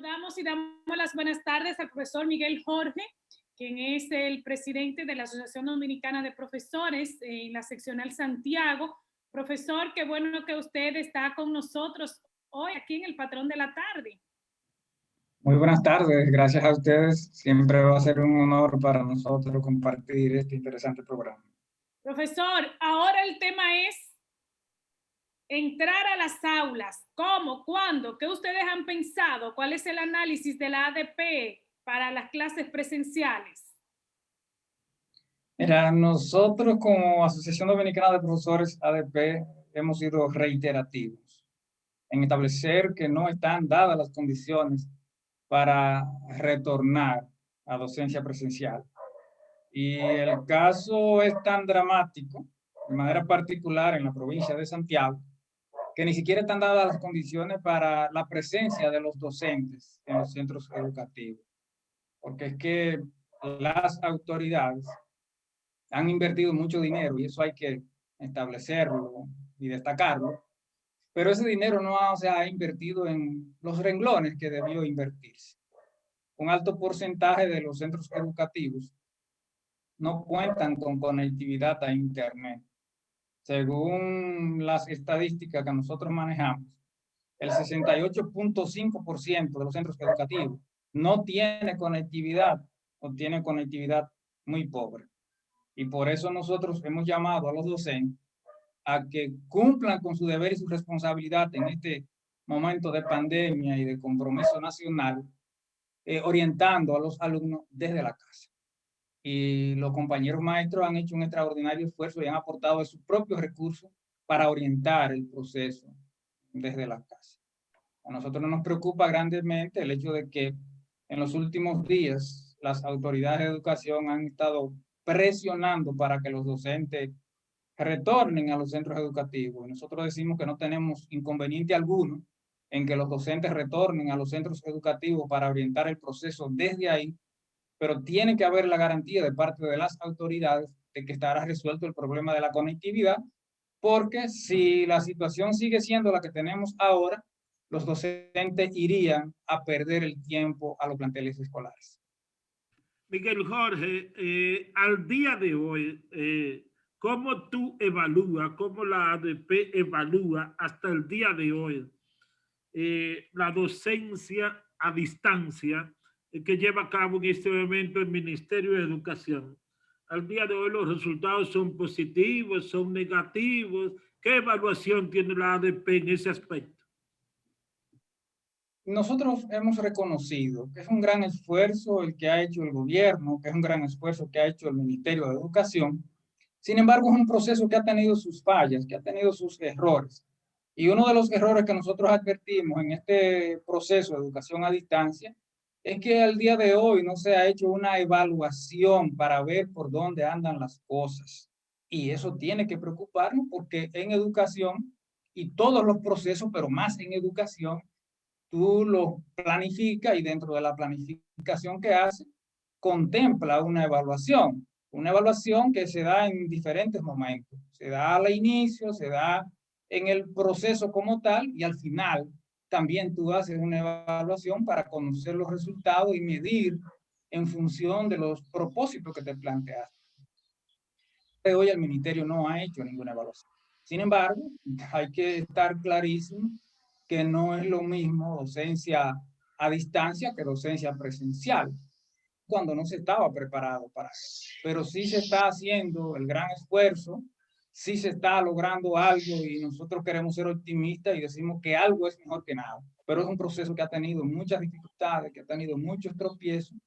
Saludamos y damos las buenas tardes al profesor Miguel Jorge, quien es el presidente de la Asociación Dominicana de Profesores en la seccional Santiago. Profesor, qué bueno que usted está con nosotros hoy aquí en el Patrón de la Tarde. Muy buenas tardes, gracias a ustedes. Siempre va a ser un honor para nosotros compartir este interesante programa. Profesor, ahora el tema es entrar a las aulas. ¿Cómo? ¿Cuándo? ¿Qué ustedes han pensado? ¿Cuál es el análisis de la ADP para las clases presenciales? Mira, nosotros como Asociación Dominicana de Profesores ADP hemos sido reiterativos en establecer que no están dadas las condiciones para retornar a docencia presencial. Y el caso es tan dramático, de manera particular en la provincia de Santiago, que ni siquiera están dadas las condiciones para la presencia de los docentes en los centros educativos. Porque es que las autoridades han invertido mucho dinero y eso hay que establecerlo y destacarlo, pero ese dinero no se ha invertido en los renglones que debió invertirse. Un alto porcentaje de los centros educativos no cuentan con conectividad a Internet. Según las estadísticas que nosotros manejamos, el 68.5% de los centros educativos no tiene conectividad o tiene conectividad muy pobre. Y por eso nosotros hemos llamado a los docentes a que cumplan con su deber y su responsabilidad en este momento de pandemia y de compromiso nacional, orientando a los alumnos desde la casa. Y los compañeros maestros han hecho un extraordinario esfuerzo y han aportado de sus propios recursos para orientar el proceso desde la casa. A nosotros nos preocupa grandemente el hecho de que en los últimos días las autoridades de educación han estado presionando para que los docentes retornen a los centros educativos. Y nosotros decimos que no tenemos inconveniente alguno en que los docentes retornen a los centros educativos para orientar el proceso desde ahí, pero tiene que haber la garantía de parte de las autoridades de que estará resuelto el problema de la conectividad, porque si la situación sigue siendo la que tenemos ahora, los docentes irían a perder el tiempo a los planteles escolares. Miguel Jorge, al día de hoy, ¿cómo tú evalúas, cómo la ADP evalúa hasta el día de hoy la docencia a distancia que lleva a cabo en este momento el Ministerio de Educación? Al día de hoy los resultados son positivos, son negativos. ¿Qué evaluación tiene la ADP en ese aspecto? Nosotros hemos reconocido que es un gran esfuerzo el que ha hecho el gobierno, que es un gran esfuerzo que ha hecho el Ministerio de Educación. Sin embargo, es un proceso que ha tenido sus fallas, que ha tenido sus errores. Y uno de los errores que nosotros advertimos en este proceso de educación a distancia es que al día de hoy no se ha hecho una evaluación para ver por dónde andan las cosas. Y eso tiene que preocuparnos porque en educación y todos los procesos, pero más en educación, tú lo planificas y dentro de la planificación que hace, contempla una evaluación que se da en diferentes momentos. Se da al inicio, se da en el proceso como tal y al final también tú haces una evaluación para conocer los resultados y medir en función de los propósitos que te planteas. Hoy el ministerio no ha hecho ninguna evaluación. Sin embargo, hay que estar clarísimo que no es lo mismo docencia a distancia que docencia presencial, cuando no se estaba preparado para eso. Pero sí se está haciendo el gran esfuerzo, sí se está logrando algo y nosotros queremos ser optimistas y decimos que algo es mejor que nada. Pero es un proceso que ha tenido muchas dificultades, que ha tenido muchos tropiezos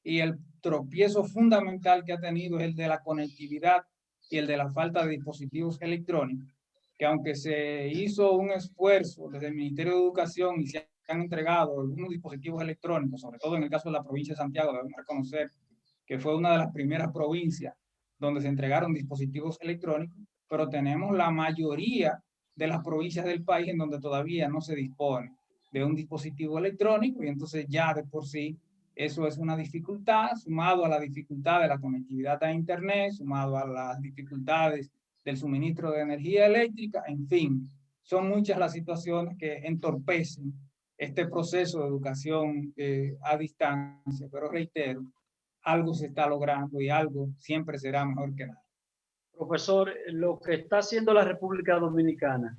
y el tropiezo fundamental que ha tenido es el de la conectividad y el de la falta de dispositivos electrónicos, que aunque se hizo un esfuerzo desde el Ministerio de Educación y se han entregado algunos dispositivos electrónicos, sobre todo en el caso de la provincia de Santiago, debemos reconocer que fue una de las primeras provincias donde se entregaron dispositivos electrónicos, pero tenemos la mayoría de las provincias del país en donde todavía no se dispone de un dispositivo electrónico y entonces ya de por sí eso es una dificultad, sumado a la dificultad de la conectividad a Internet, sumado a las dificultades del suministro de energía eléctrica, en fin, son muchas las situaciones que entorpecen este proceso de educación a distancia, pero reitero, algo se está logrando y algo siempre será mejor que nada. Profesor, lo que está haciendo la República Dominicana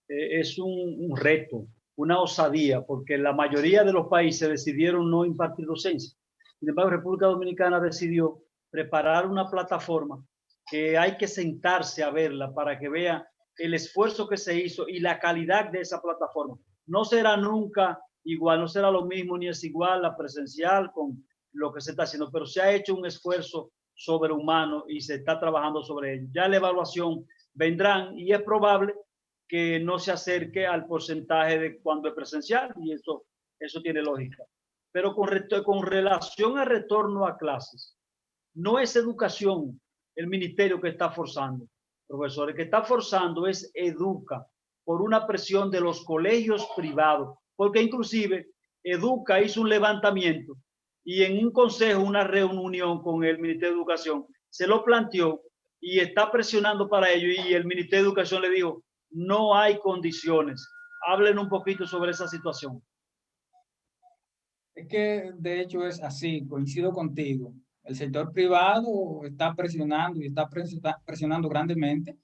es un reto, una osadía, porque la mayoría de los países decidieron no impartir docencia. Sin embargo, República Dominicana decidió preparar una plataforma que hay que sentarse a verla para que vea el esfuerzo que se hizo y la calidad de esa plataforma. No será nunca igual, no será lo mismo ni es igual la presencial con lo que se está haciendo, pero se ha hecho un esfuerzo sobrehumano y se está trabajando sobre ello. Ya la evaluación vendrán y es probable que no se acerque al porcentaje de cuando es presencial y eso tiene lógica. Pero con relación al retorno a clases, no es educación el ministerio que está forzando, profesores, que está forzando es Educa por una presión de los colegios privados, porque inclusive Educa hizo un levantamiento y en un consejo, una reunión con el Ministerio de Educación, se lo planteó y está presionando para ello y el Ministerio de Educación le dijo, no hay condiciones. Hablen un poquito sobre esa situación. Es que de hecho es así, coincido contigo. El sector privado está presionando y está presionando grandemente.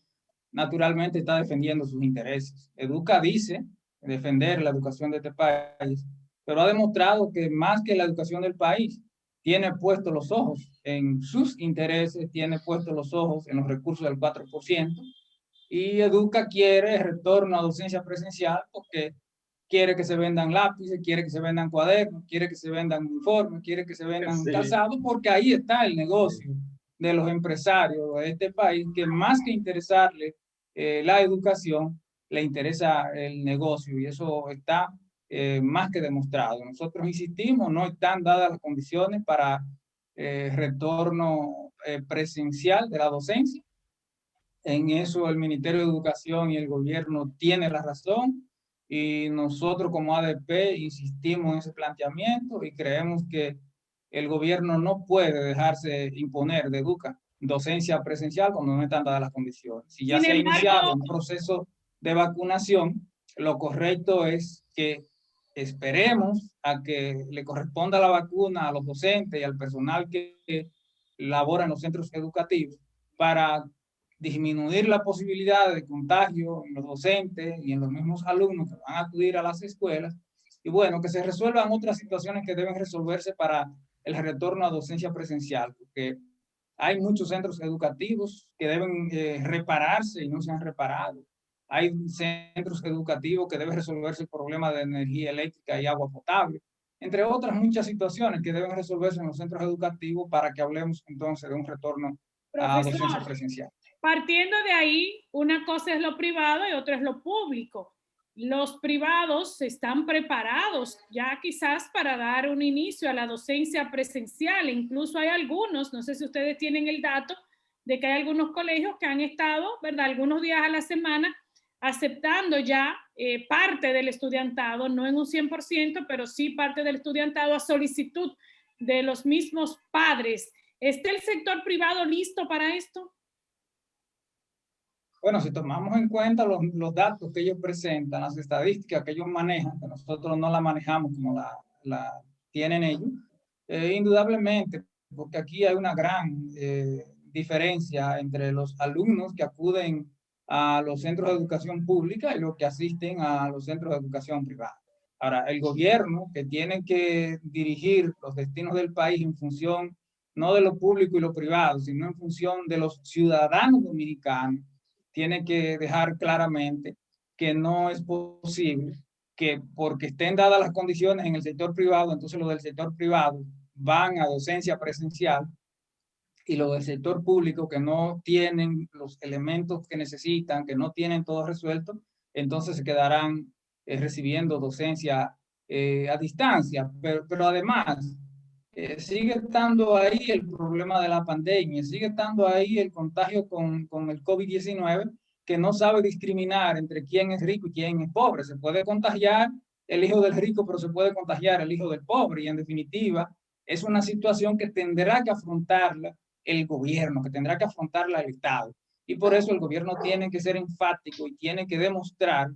Naturalmente está defendiendo sus intereses. Educa dice defender la educación de este país, pero ha demostrado que más que la educación del país, tiene puestos los ojos en sus intereses, tiene puestos los ojos en los recursos del 4%, y Educa quiere el retorno a docencia presencial porque quiere que se vendan lápices, quiere que se vendan cuadernos, quiere que se vendan uniformes, quiere que se vendan calzados, porque ahí está el negocio de los empresarios de este país, que más que interesarle la educación, le interesa el negocio, y eso está más que demostrado. Nosotros insistimos, no están dadas las condiciones para retorno presencial de la docencia. En eso el Ministerio de Educación y el gobierno tienen la razón, y nosotros como ADP insistimos en ese planteamiento y creemos que el gobierno no puede dejarse imponer de Educa docencia presencial cuando no están dadas las condiciones. Si ya se ha iniciado un proceso de vacunación, lo correcto es que esperemos a que le corresponda la vacuna a los docentes y al personal que labora en los centros educativos para disminuir la posibilidad de contagio en los docentes y en los mismos alumnos que van a acudir a las escuelas, y bueno, que se resuelvan otras situaciones que deben resolverse para el retorno a docencia presencial, porque hay muchos centros educativos que deben repararse y no se han reparado. Hay centros educativos que deben resolverse el problema de energía eléctrica y agua potable, entre otras muchas situaciones que deben resolverse en los centros educativos para que hablemos entonces de un retorno a docencia presencial. Partiendo de ahí, una cosa es lo privado y otra es lo público. Los privados están preparados ya quizás para dar un inicio a la docencia presencial. Incluso hay algunos, no sé si ustedes tienen el dato, de que hay algunos colegios que han estado, ¿verdad?, algunos días a la semana aceptando ya parte del estudiantado, no en un 100%, pero sí parte del estudiantado a solicitud de los mismos padres. ¿Está el sector privado listo para esto? Bueno, si tomamos en cuenta los datos que ellos presentan, las estadísticas que ellos manejan, que nosotros no la manejamos como la tienen ellos, indudablemente, porque aquí hay una gran diferencia entre los alumnos que acuden a los centros de educación pública y los que asisten a los centros de educación privada. Ahora, el gobierno, que tiene que dirigir los destinos del país en función no de lo público y lo privado, sino en función de los ciudadanos dominicanos, tiene que dejar claramente que no es posible que porque estén dadas las condiciones en el sector privado, entonces los del sector privado van a docencia presencial y los del sector público que no tienen los elementos que necesitan, que no tienen todo resuelto, entonces se quedarán recibiendo docencia a distancia. Pero además, sigue estando ahí el problema de la pandemia, sigue estando ahí el contagio con el COVID-19, que no sabe discriminar entre quién es rico y quién es pobre. Se puede contagiar el hijo del rico, pero se puede contagiar el hijo del pobre, y en definitiva es una situación que tendrá que afrontarla el gobierno, que tendrá que afrontarla el Estado. Y por eso el gobierno tiene que ser enfático y tiene que demostrar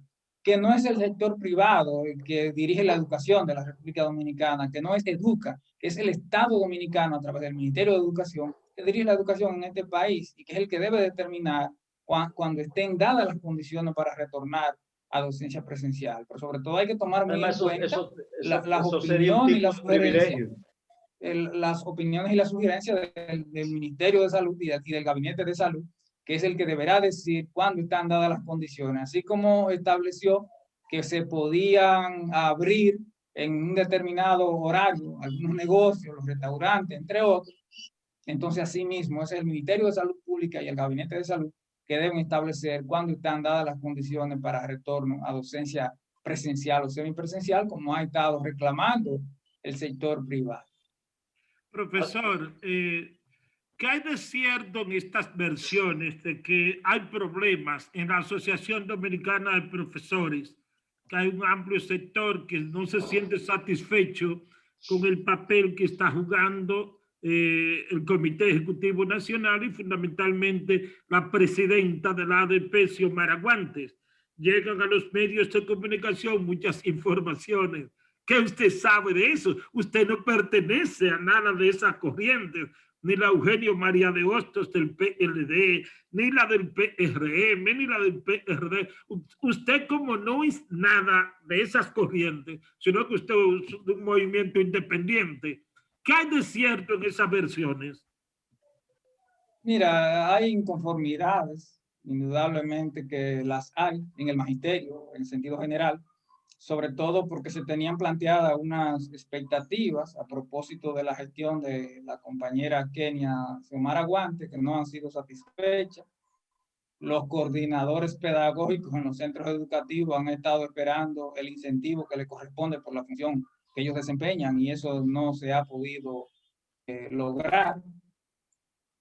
que no es el sector privado el que dirige la educación de la República Dominicana, que no es EDUCA, que es el Estado Dominicano a través del Ministerio de Educación, que dirige la educación en este país y que es el que debe determinar cuando estén dadas las condiciones para retornar a docencia presencial. Pero sobre todo hay que tomar muy en cuenta las opiniones y las sugerencias. Las opiniones y las sugerencias del Ministerio de Salud y del Gabinete de Salud, que es el que deberá decir cuándo están dadas las condiciones, así como estableció que se podían abrir en un determinado horario algunos negocios, los restaurantes, entre otros. Entonces, asimismo, es el Ministerio de Salud Pública y el Gabinete de Salud que deben establecer cuándo están dadas las condiciones para retorno a docencia presencial o semipresencial, como ha estado reclamando el sector privado. Profesor, ¿qué hay de cierto en estas versiones de que hay problemas en la Asociación Dominicana de Profesores, que hay un amplio sector que no se siente satisfecho con el papel que está jugando el Comité Ejecutivo Nacional y fundamentalmente la presidenta de la ADP, Xiomara Guantes? Llegan a los medios de comunicación muchas informaciones. ¿Qué usted sabe de eso? Usted no pertenece a nada de esas corrientes, ni la Eugenio María de Hostos del PLD, ni la del PRM, ni la del PRD. Usted como no es nada de esas corrientes, sino que usted es un movimiento independiente. ¿Qué hay de cierto en esas versiones? Mira, hay inconformidades, indudablemente que las hay en el magisterio, en sentido general, sobre todo porque se tenían planteadas unas expectativas a propósito de la gestión de la compañera Kenia Xiomara Guantes, que no han sido satisfechas. Los coordinadores pedagógicos en los centros educativos han estado esperando el incentivo que le corresponde por la función que ellos desempeñan y eso no se ha podido lograr.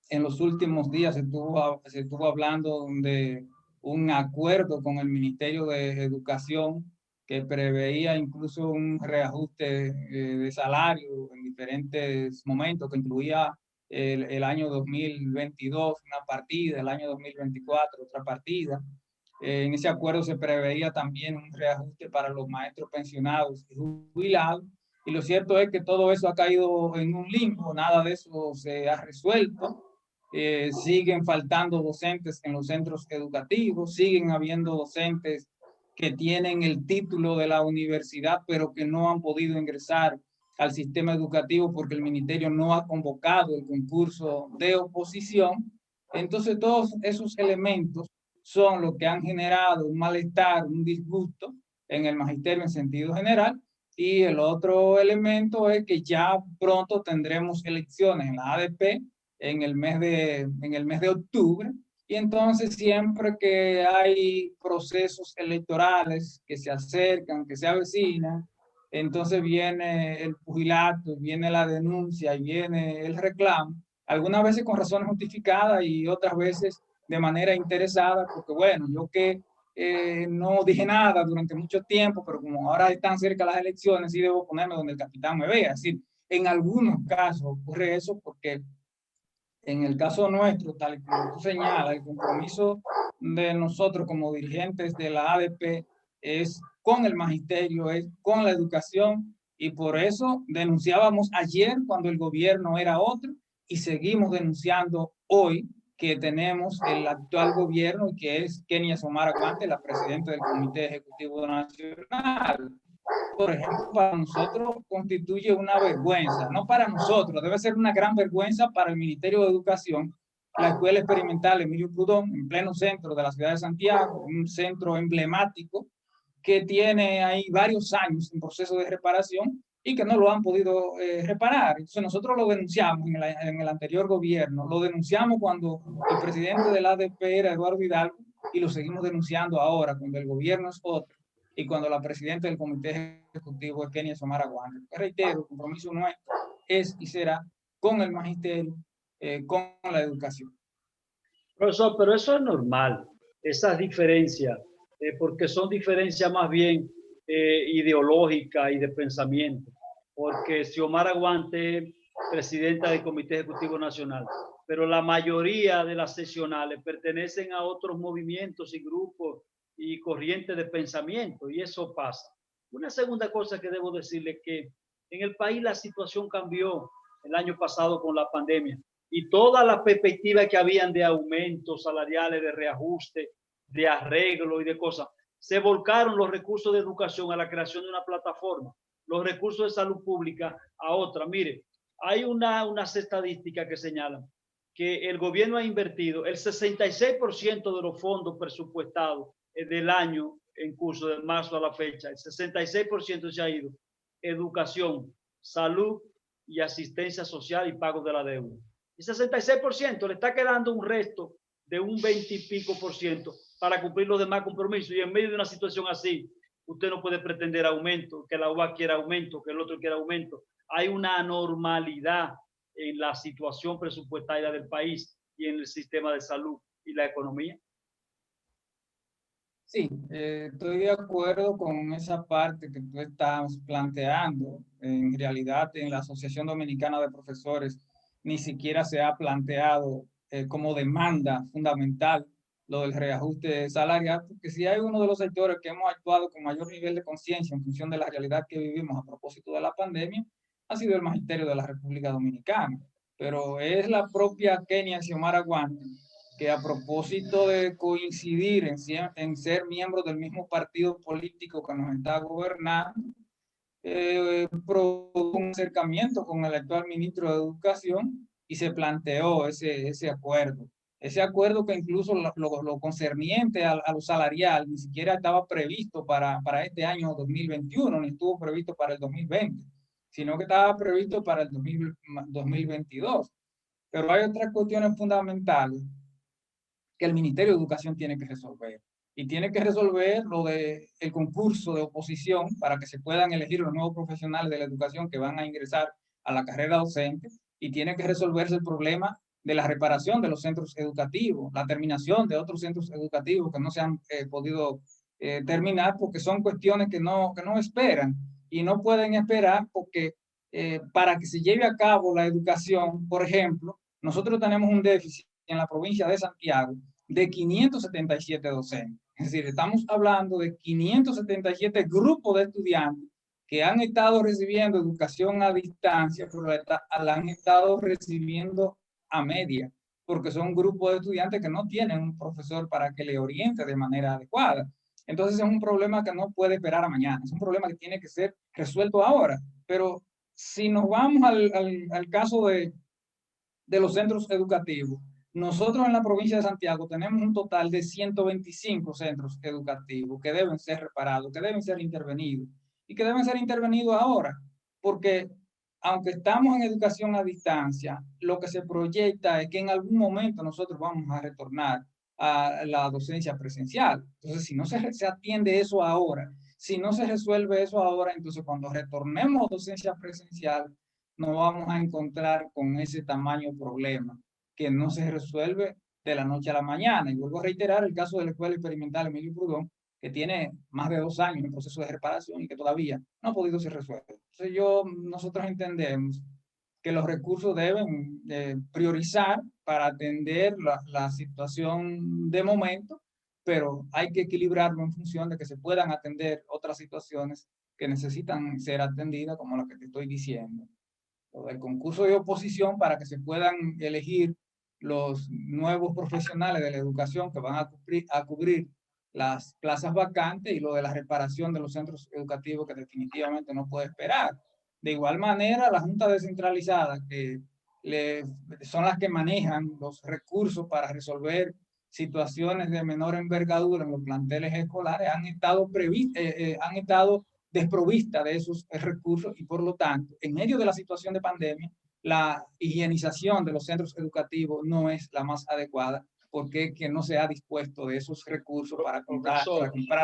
En los últimos días se estuvo hablando de un acuerdo con el Ministerio de Educación que preveía incluso un reajuste de salario en diferentes momentos, que incluía el año 2022 una partida, el año 2024 otra partida. En ese acuerdo se preveía también un reajuste para los maestros pensionados y jubilados. Y lo cierto es que todo eso ha caído en un limbo, nada de eso se ha resuelto. Siguen faltando docentes en los centros educativos, siguen habiendo docentes que tienen el título de la universidad, pero que no han podido ingresar al sistema educativo porque el ministerio no ha convocado el concurso de oposición. Entonces, todos esos elementos son los que han generado un malestar, un disgusto en el magisterio en sentido general. Y el otro elemento es que ya pronto tendremos elecciones en la ADP en el mes de octubre. Y entonces siempre que hay procesos electorales que se acercan, que se avecinan, entonces viene el pugilato, viene la denuncia y viene el reclamo, algunas veces con razones justificadas y otras veces de manera interesada, porque bueno, yo que no dije nada durante mucho tiempo, pero como ahora están cerca las elecciones, sí debo ponerme donde el capitán me vea. Es decir, en algunos casos ocurre eso porque en el caso nuestro, tal como tú señalas, el compromiso de nosotros como dirigentes de la ADP es con el magisterio, es con la educación, y por eso denunciábamos ayer cuando el gobierno era otro y seguimos denunciando hoy que tenemos el actual gobierno y que es Kenia Xiomara Guantes, la presidenta del Comité Ejecutivo Nacional. Por ejemplo, para nosotros constituye una vergüenza, no para nosotros, debe ser una gran vergüenza para el Ministerio de Educación, la Escuela Experimental Emilio Prudón, en pleno centro de la ciudad de Santiago, un centro emblemático que tiene ahí varios años en proceso de reparación y que no lo han podido reparar. Entonces nosotros lo denunciamos en el anterior gobierno, lo denunciamos cuando el presidente del ADP era Eduardo Hidalgo y lo seguimos denunciando ahora cuando el gobierno es otro y cuando la presidenta del Comité Ejecutivo es Kenia Xiomara Guantes. Reitero, el compromiso nuestro es y será con el magisterio, con la educación. Profesor, pero eso es normal, esas diferencias, porque son diferencias más bien ideológicas y de pensamiento, porque Xiomara Guantes, presidenta del Comité Ejecutivo Nacional, pero la mayoría de las sesionales pertenecen a otros movimientos y grupos y corriente de pensamiento, y eso pasa. Una segunda cosa que debo decirle que en el país la situación cambió el año pasado con la pandemia y todas las perspectivas que habían de aumentos salariales, de reajuste, de arreglo y de cosas, se volcaron los recursos de educación a la creación de una plataforma, los recursos de salud pública a otra. Mire, hay unas estadísticas que señalan que el gobierno ha invertido el 66% de los fondos presupuestados del año en curso de marzo a la fecha, el 66% se ha ido educación, salud y asistencia social y pago de la deuda. El 66% le está quedando un resto de un 20 y pico por ciento para cumplir los demás compromisos, y en medio de una situación así usted no puede pretender aumento, que la UBA quiera aumento, que el otro quiera aumento. Hay una anormalidad en la situación presupuestaria del país y en el sistema de salud y la economía. Sí, estoy de acuerdo con esa parte que tú estás planteando. En realidad, en la Asociación Dominicana de Profesores ni siquiera se ha planteado como demanda fundamental lo del reajuste salarial, porque si hay uno de los sectores que hemos actuado con mayor nivel de conciencia en función de la realidad que vivimos a propósito de la pandemia, ha sido el Magisterio de la República Dominicana. Pero es la propia Kenia Xiomara Guante, que a propósito de coincidir en ser miembros del mismo partido político que nos está gobernando, produjo un acercamiento con el actual ministro de Educación y se planteó ese acuerdo. Ese acuerdo que incluso lo concerniente a lo salarial ni siquiera estaba previsto para este año 2021, ni estuvo previsto para el 2020, sino que estaba previsto para el 2022. Pero hay otras cuestiones fundamentales que el Ministerio de Educación tiene que resolver. Y tiene que resolver lo del concurso de oposición para que se puedan elegir los nuevos profesionales de la educación que van a ingresar a la carrera docente. Y tiene que resolverse el problema de la reparación de los centros educativos, la terminación de otros centros educativos que no se han podido terminar porque son cuestiones que no esperan y no pueden esperar porque para que se lleve a cabo la educación, por ejemplo, nosotros tenemos un déficit en la provincia de Santiago de 577 docentes. Es decir, estamos hablando de 577 grupos de estudiantes que han estado recibiendo educación a distancia, pero la han estado recibiendo a media, porque son grupos de estudiantes que no tienen un profesor para que le oriente de manera adecuada. Entonces es un problema que no puede esperar a mañana, es un problema que tiene que ser resuelto ahora. Pero si nos vamos al caso de los centros educativos, nosotros en la provincia de Santiago tenemos un total de 125 centros educativos que deben ser reparados, que deben ser intervenidos y que deben ser intervenidos ahora, porque aunque estamos en educación a distancia, lo que se proyecta es que en algún momento nosotros vamos a retornar a la docencia presencial. Entonces, si no se atiende eso ahora, si no se resuelve eso ahora, entonces cuando retornemos a docencia presencial, nos vamos a encontrar con ese tamaño problema que no se resuelve de la noche a la mañana. Y vuelvo a reiterar el caso de la Escuela Experimental Emilio Prudón, que tiene más de 2 años en proceso de reparación y que todavía no ha podido ser resuelto. Entonces nosotros entendemos que los recursos deben priorizar para atender la situación de momento, pero hay que equilibrarlo en función de que se puedan atender otras situaciones que necesitan ser atendidas, como la que te estoy diciendo. El concurso de oposición para que se puedan elegir los nuevos profesionales de la educación que van a cubrir las plazas vacantes, y lo de la reparación de los centros educativos que definitivamente no puede esperar. De igual manera, la Junta Descentralizada, que son las que manejan los recursos para resolver situaciones de menor envergadura en los planteles escolares, han estado desprovista de esos recursos y por lo tanto, en medio de la situación de pandemia, la higienización de los centros educativos no es la más adecuada porque que no se ha dispuesto de esos recursos para comprar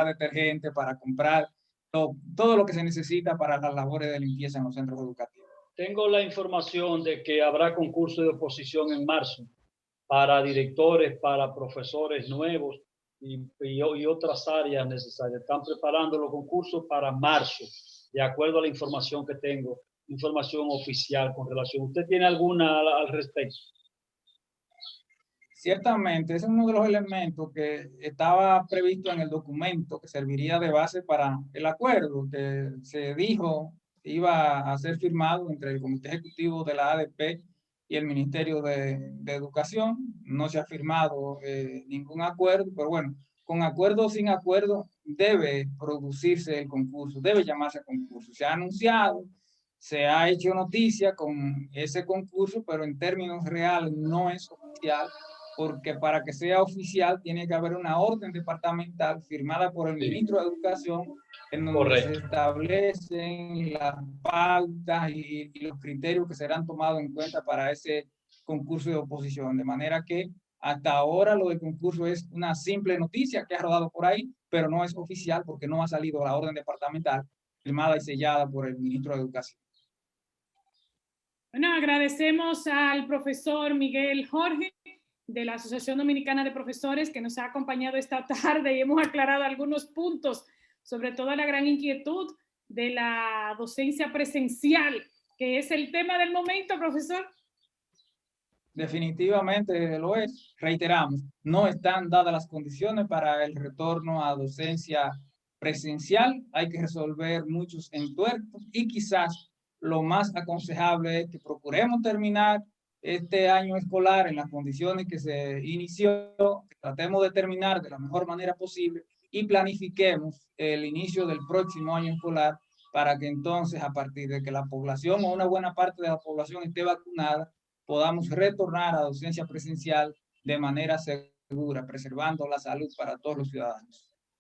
detergente, para comprar todo lo que se necesita para las labores de limpieza en los centros educativos. Tengo la información de que habrá concurso de oposición en marzo para directores, para profesores nuevos y otras áreas necesarias. Están preparando los concursos para marzo, de acuerdo a la información que tengo, información oficial con relación. ¿Usted tiene alguna al respecto? Ciertamente, ese es uno de los elementos que estaba previsto en el documento que serviría de base para el acuerdo que se dijo iba a ser firmado entre el Comité Ejecutivo de la ADP y el Ministerio de Educación. No se ha firmado ningún acuerdo, pero bueno, con acuerdo o sin acuerdo debe producirse el concurso, debe llamarse concurso. Se ha anunciado, se ha hecho noticia con ese concurso, pero en términos reales no es oficial, porque para que sea oficial tiene que haber una orden departamental firmada por el ministro de Educación en donde se establecen las pautas y los criterios que serán tomados en cuenta para ese concurso de oposición. De manera que hasta ahora lo del concurso es una simple noticia que ha rodado por ahí, pero no es oficial porque no ha salido la orden departamental firmada y sellada por el ministro de Educación. Bueno, agradecemos al profesor Miguel Jorge de la Asociación Dominicana de Profesores que nos ha acompañado esta tarde y hemos aclarado algunos puntos, sobre todo la gran inquietud de la docencia presencial, que es el tema del momento, profesor. Definitivamente lo es. Reiteramos, no están dadas las condiciones para el retorno a docencia presencial. Hay que resolver muchos entuertos y quizás lo más aconsejable es que procuremos terminar este año escolar en las condiciones que se inició, que tratemos de terminar de la mejor manera posible y planifiquemos el inicio del próximo año escolar para que entonces, a partir de que la población o una buena parte de la población esté vacunada, podamos retornar a docencia presencial de manera segura, preservando la salud para todos los ciudadanos.